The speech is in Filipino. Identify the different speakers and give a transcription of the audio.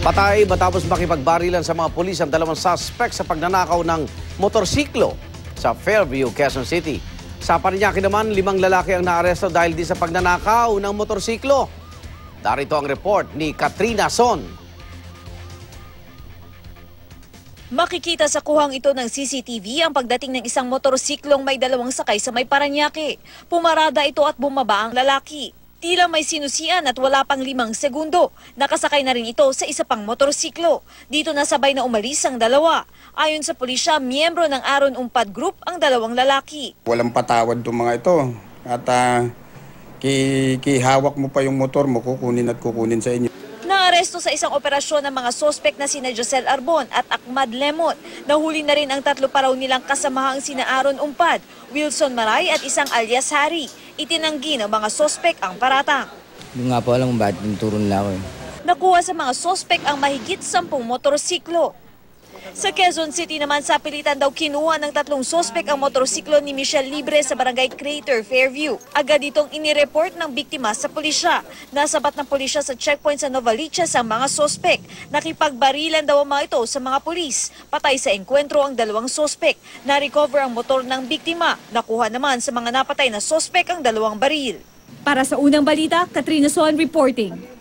Speaker 1: Patay matapos makipagbarilan sa mga pulis ang dalawang suspect sa pagnanakaw ng motorsiklo sa Fairview, Quezon City. Sa Parañaque naman, 5 lalaki ang naaresto dahil di sa pagnanakaw ng motorsiklo. Darito ang report ni Katrina Son.
Speaker 2: Makikita sa kuhang ito ng CCTV ang pagdating ng isang motorsiklong may 2 sakay sa may Parañaque. Pumarada ito at bumaba ang lalaki. Tila may sinusian at wala pang 5 segundo. Nakasakay na rin ito sa isa pang motorsiklo. Dito nasabay na umalis ang dalawa. Ayon sa pulisya, miyembro ng Aron Umpad Group ang 2 lalaki.
Speaker 3: Walang patawad itong mga ito. At kihawak mo pa yung motor mo, kukunin at kukunin sa inyo.
Speaker 2: Naaresto sa isang operasyon ng mga sospek na sina Josel Arbon at Ahmad Lemon. Nahuli na rin ang 3 pa raw nilang kasamahang sina Aron Umpad, Wilson Maray at isang alias Hari. Itinanggi ng mga sospek ang paratang.
Speaker 4: Hindi nga po alam kung bakit tinuturo nila ako.
Speaker 2: Nakuha sa mga sospek ang mahigit 10 motorsiklo. Sa Quezon City naman, sa pilitan daw kinuha ng 3 sospek ang motorsiklo ni Michelle Libre sa barangay Crater, Fairview. Agad itong inireport ng biktima sa pulisya. Nasabat ng pulisya sa checkpoint sa Novaliches ang mga sospek. Nakipagbarilan daw ang mga ito sa mga pulis. Patay sa engkwentro ang 2 sospek. Na-recover ang motor ng biktima. Nakuha naman sa mga napatay na sospek ang 2 baril.
Speaker 5: Para sa unang balita, Katrina Son reporting.